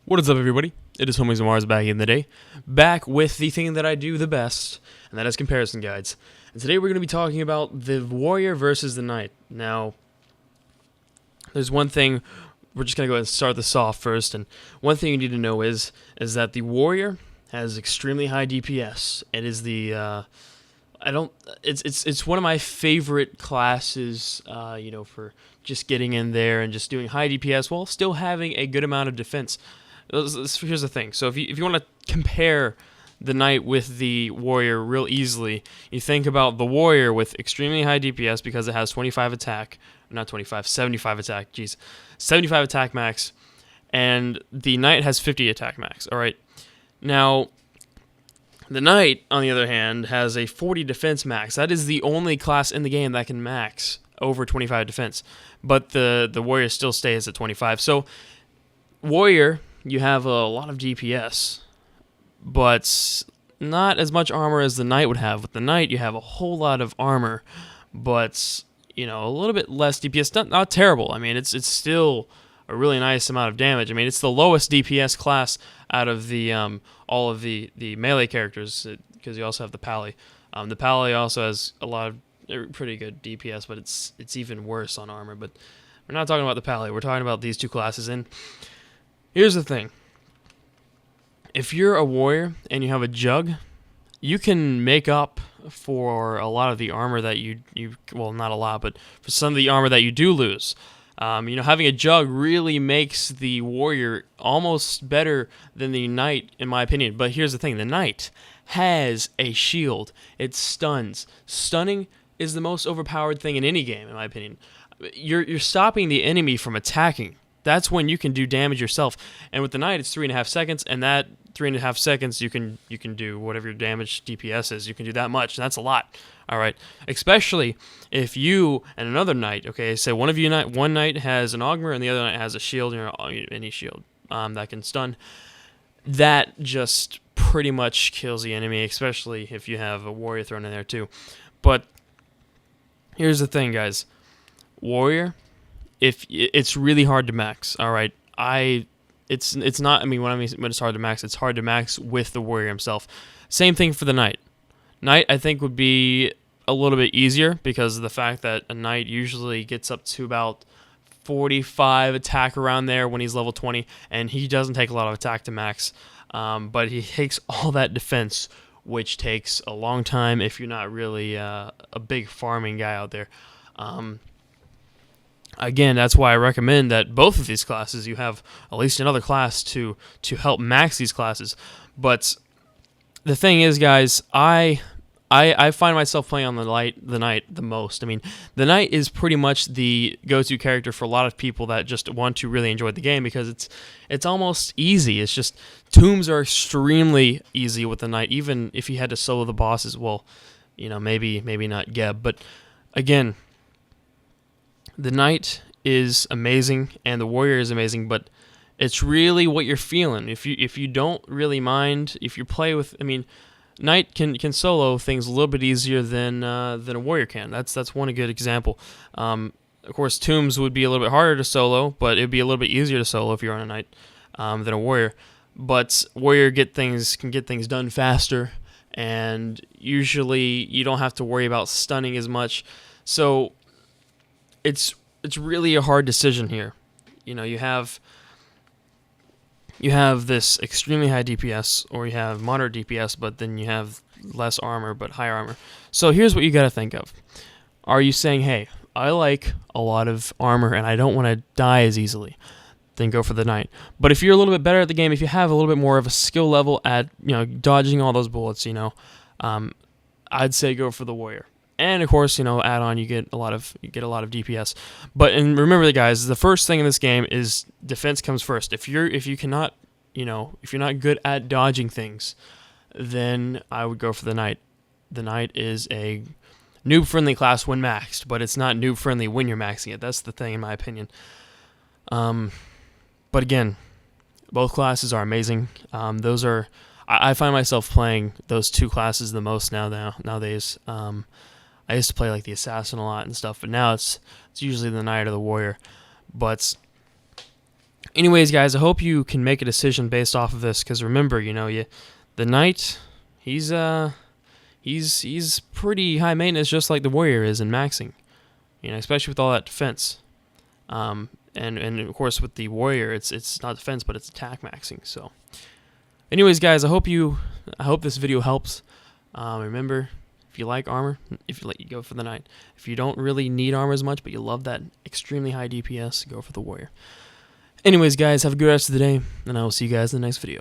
What is up, everybody? It is HomiesOfMars back in the day, back with the thing that I do the best, and that is comparison guides. And today we're going to be talking about the warrior versus the knight. Now, there's one thing, we're just going to go ahead and start this off first, and one thing you need to know is that the warrior has extremely high DPS. It is the, it's one of my favorite classes, for just getting in there and just doing high DPS while still having a good amount of defense. Here's the thing. So if you want to compare the knight with the warrior real easily, you think about the warrior with extremely high DPS because it has 25 attack, not 25, 75 attack, 75 attack max, and the knight has 50 attack max. All right. Now, the knight, on the other hand, has a 40 defense max. That is the only class in the game that can max over 25 defense, but the warrior still stays at 25. So, warrior, you have a lot of DPS, but not as much armor as the knight would have. With the knight, you have a whole lot of armor, but a little bit less DPS. Not terrible. I mean, it's still a really nice amount of damage. I mean, it's the lowest DPS class out of the all of the melee characters, because you also have the Pally. The Pally also has a lot of pretty good DPS, but it's even worse on armor. But we're not talking about the Pally. We're talking about these two classes. And here's the thing. If you're a warrior and you have a jug, you can make up for a lot of the armor that you well, not a lot, but for some of the armor that you do lose. Having a jug really makes the warrior almost better than the knight, in my opinion. But here's the thing. The knight has a shield. It stuns. Stunning is the most overpowered thing in any game, in my opinion. You're stopping the enemy from attacking. That's when you can do damage yourself. And with the knight, it's 3.5 seconds, and that 3.5 seconds you can do whatever your damage DPS is. You can do that much, and that's a lot. All right, especially if you and another knight. Okay, say one knight has an augmer and the other knight has a shield, any shield that can stun. That just pretty much kills the enemy, especially if you have a warrior thrown in there too. But here's the thing, guys. Warrior, if it's really hard to max. All right, it's not. I mean, when it's hard to max, it's hard to max with the warrior himself. Same thing for the knight. Knight, I think, would be a little bit easier because of the fact that a knight usually gets up to about 45 attack around there when he's level 20, and he doesn't take a lot of attack to max, but he takes all that defense, which takes a long time if you're not really a big farming guy out there. Again, that's why I recommend that both of these classes, you have at least another class to help max these classes. But the thing is, guys, I find myself playing on the knight the most. I mean, the knight is pretty much the go-to character for a lot of people that just want to really enjoy the game because it's almost easy. It's just tombs are extremely easy with the knight, even if you had to solo the bosses. Well, maybe not Geb, but again, the knight is amazing and the warrior is amazing, but it's really what you're feeling. If you don't really mind, if you play with, knight can solo things a little bit easier than a warrior can. That's one good example. Of course, tombs would be a little bit harder to solo, but it'd be a little bit easier to solo if you're on a knight than a warrior. But warrior can get things done faster, and usually you don't have to worry about stunning as much. So it's really a hard decision here. You have this extremely high DPS, or you have moderate DPS, but then you have less armor but higher armor. So here's what you got to think of. Are you saying, hey, I like a lot of armor and I don't want to die as easily? Then go for the knight. But if you're a little bit better at the game, if you have a little bit more of a skill level at dodging all those bullets, I'd say go for the warrior. And of course, add on, you get a lot of DPS. But remember, guys, the first thing in this game is defense comes first. If you're not good at dodging things, then I would go for the knight. The knight is a noob friendly class when maxed, but it's not noob friendly when you're maxing it. That's the thing, in my opinion. But again, both classes are amazing. I find myself playing those two classes the most nowadays. I used to play like the assassin a lot and stuff, but now it's usually the knight or the warrior. But Anyways, guys, I hope you can make a decision based off of this, because remember, the knight, he's pretty high maintenance, just like the warrior is in maxing. Especially with all that defense. And of course with the warrior, it's not defense, but it's attack maxing. So, anyways, guys, I hope this video helps. Remember, if you like armor, you go for the knight. If you don't really need armor as much, but you love that extremely high DPS, go for the warrior. Anyways, guys, have a good rest of the day, and I will see you guys in the next video.